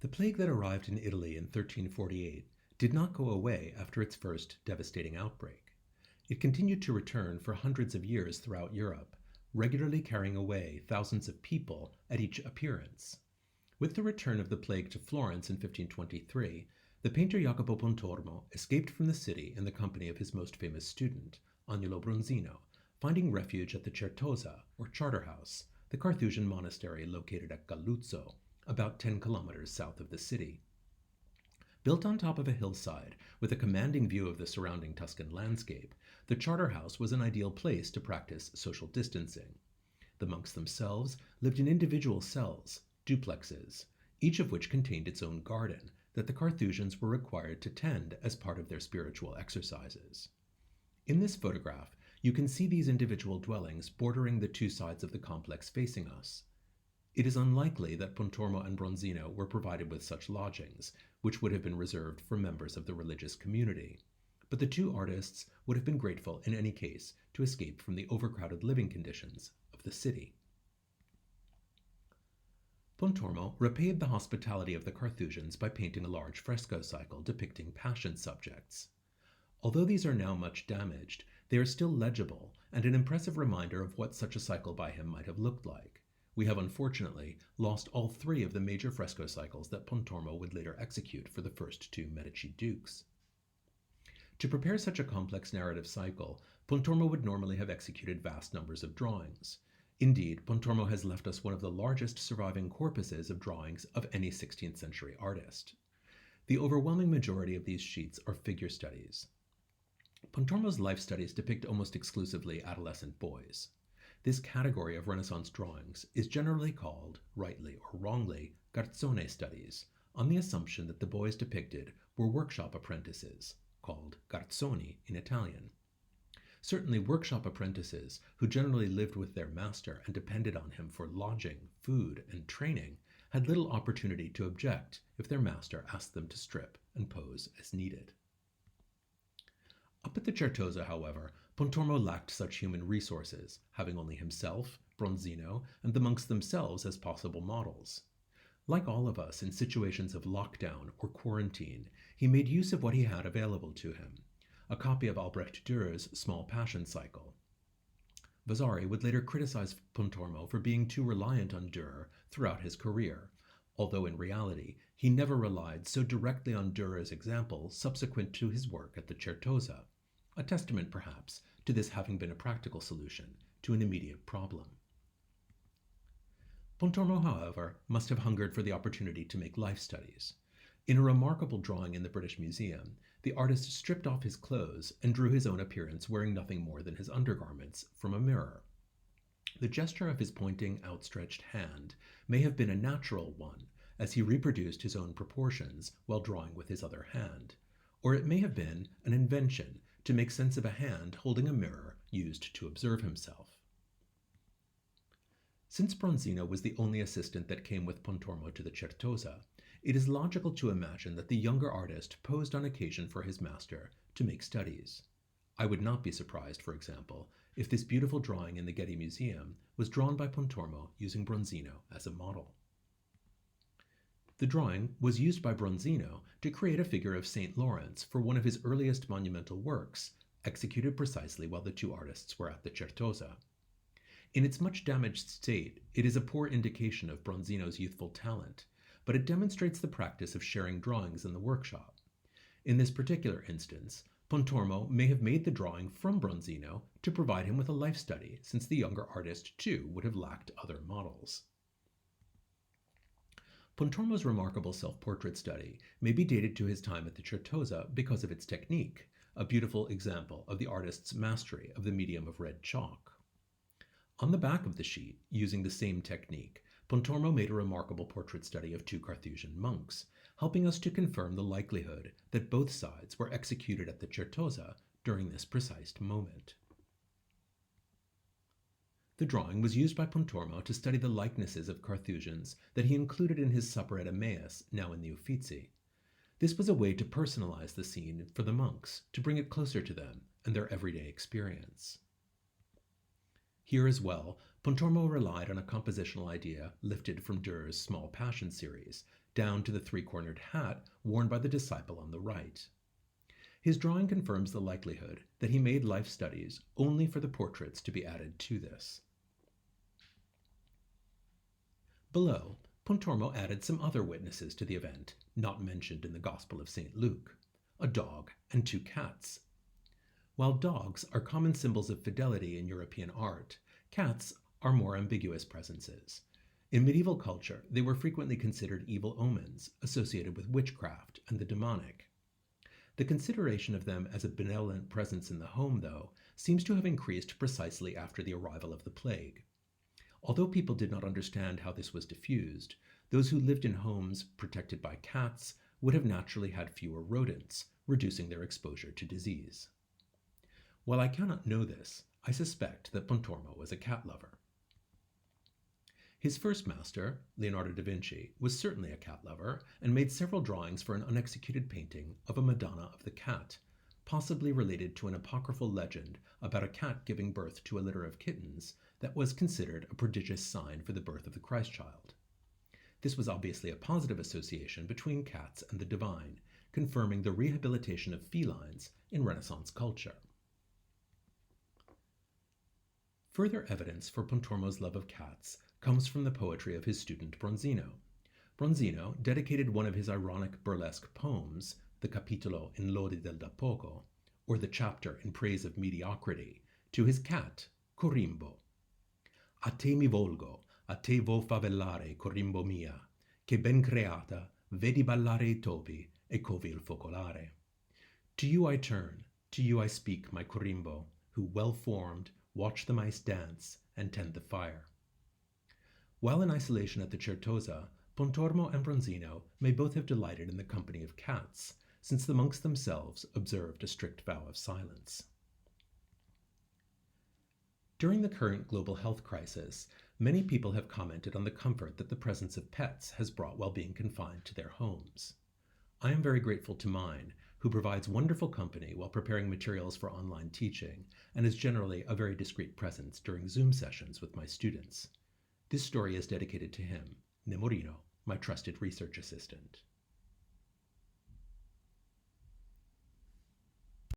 The plague that arrived in Italy in 1348 did not go away after its first devastating outbreak. It continued to return for hundreds of years throughout Europe, regularly carrying away thousands of people at each appearance. With the return of the plague to Florence in 1523, the painter Jacopo Pontormo escaped from the city in the company of his most famous student, Agnolo Bronzino, finding refuge at the Certosa, or Charterhouse, the Carthusian monastery located at Galluzzo, about 10 kilometers south of the city. Built on top of a hillside with a commanding view of the surrounding Tuscan landscape, the Charterhouse was an ideal place to practice social distancing. The monks themselves lived in individual cells, duplexes, each of which contained its own garden that the Carthusians were required to tend as part of their spiritual exercises. In this photograph, you can see these individual dwellings bordering the two sides of the complex facing us. It is unlikely that Pontormo and Bronzino were provided with such lodgings, which would have been reserved for members of the religious community, but the two artists would have been grateful in any case to escape from the overcrowded living conditions of the city. Pontormo repaid the hospitality of the Carthusians by painting a large fresco cycle depicting passion subjects. Although these are now much damaged, they are still legible and an impressive reminder of what such a cycle by him might have looked like. We have unfortunately lost all three of the major fresco cycles that Pontormo would later execute for the first two Medici dukes. To prepare such a complex narrative cycle, Pontormo would normally have executed vast numbers of drawings. Indeed, Pontormo has left us one of the largest surviving corpuses of drawings of any 16th century artist. The overwhelming majority of these sheets are figure studies. Pontormo's life studies depict almost exclusively adolescent boys. This category of Renaissance drawings is generally called, rightly or wrongly, garzone studies, on the assumption that the boys depicted were workshop apprentices, called garzoni in Italian. Certainly workshop apprentices, who generally lived with their master and depended on him for lodging, food, and training, had little opportunity to object if their master asked them to strip and pose as needed. Up at the Certosa, however, Pontormo lacked such human resources, having only himself, Bronzino, and the monks themselves as possible models. Like all of us in situations of lockdown or quarantine, he made use of what he had available to him, a copy of Albrecht Dürer's Small Passion Cycle. Vasari would later criticize Pontormo for being too reliant on Dürer throughout his career, although in reality he never relied so directly on Dürer's example subsequent to his work at the Certosa, a testament perhaps to this having been a practical solution to an immediate problem. Pontormo, however, must have hungered for the opportunity to make life studies. In a remarkable drawing in the British Museum, the artist stripped off his clothes and drew his own appearance wearing nothing more than his undergarments from a mirror. The gesture of his pointing, outstretched hand may have been a natural one, as he reproduced his own proportions while drawing with his other hand, or it may have been an invention to make sense of a hand holding a mirror used to observe himself. Since Bronzino was the only assistant that came with Pontormo to the Certosa, it is logical to imagine that the younger artist posed on occasion for his master to make studies. I would not be surprised, for example, if this beautiful drawing in the Getty Museum was drawn by Pontormo using Bronzino as a model. The drawing was used by Bronzino to create a figure of St. Lawrence for one of his earliest monumental works, executed precisely while the two artists were at the Certosa. In its much damaged state, it is a poor indication of Bronzino's youthful talent, but it demonstrates the practice of sharing drawings in the workshop. In this particular instance, Pontormo may have made the drawing from Bronzino to provide him with a life study, since the younger artist too would have lacked other models. Pontormo's remarkable self-portrait study may be dated to his time at the Certosa because of its technique, a beautiful example of the artist's mastery of the medium of red chalk. On the back of the sheet, using the same technique, Pontormo made a remarkable portrait study of two Carthusian monks, helping us to confirm the likelihood that both sides were executed at the Certosa during this precise moment. The drawing was used by Pontormo to study the likenesses of Carthusians that he included in his supper at Emmaus, now in the Uffizi. This was a way to personalize the scene for the monks, to bring it closer to them and their everyday experience. Here as well, Pontormo relied on a compositional idea lifted from Dürer's Small Passion series down to the three-cornered hat worn by the disciple on the right. His drawing confirms the likelihood that he made life studies only for the portraits to be added to this. Below, Pontormo added some other witnesses to the event not mentioned in the Gospel of St. Luke, a dog and two cats. While dogs are common symbols of fidelity in European art, cats are more ambiguous presences. In medieval culture, they were frequently considered evil omens associated with witchcraft and the demonic. The consideration of them as a benevolent presence in the home, though, seems to have increased precisely after the arrival of the plague. Although people did not understand how this was diffused, those who lived in homes protected by cats would have naturally had fewer rodents, reducing their exposure to disease. While I cannot know this, I suspect that Pontormo was a cat lover. His first master, Leonardo da Vinci, was certainly a cat lover and made several drawings for an unexecuted painting of a Madonna of the Cat, possibly related to an apocryphal legend about a cat giving birth to a litter of kittens that was considered a prodigious sign for the birth of the Christ child. This was obviously a positive association between cats and the divine, confirming the rehabilitation of felines in Renaissance culture. Further evidence for Pontormo's love of cats comes from the poetry of his student Bronzino. Bronzino dedicated one of his ironic burlesque poems, the Capitolo in lode del da poco, or the chapter in praise of mediocrity, to his cat, Corimbo. A te mi volgo, a te vo favellare, Corimbo mia, che ben creata, vedi ballare I topi, e covi il focolare. To you I turn, to you I speak, my Corimbo, who, well-formed, watch the mice dance and tend the fire. While in isolation at the Certosa, Pontormo and Bronzino may both have delighted in the company of cats, since the monks themselves observed a strict vow of silence. During the current global health crisis, many people have commented on the comfort that the presence of pets has brought while being confined to their homes. I am very grateful to mine, who provides wonderful company while preparing materials for online teaching and is generally a very discreet presence during Zoom sessions with my students. This story is dedicated to him, Nemorino, my trusted research assistant.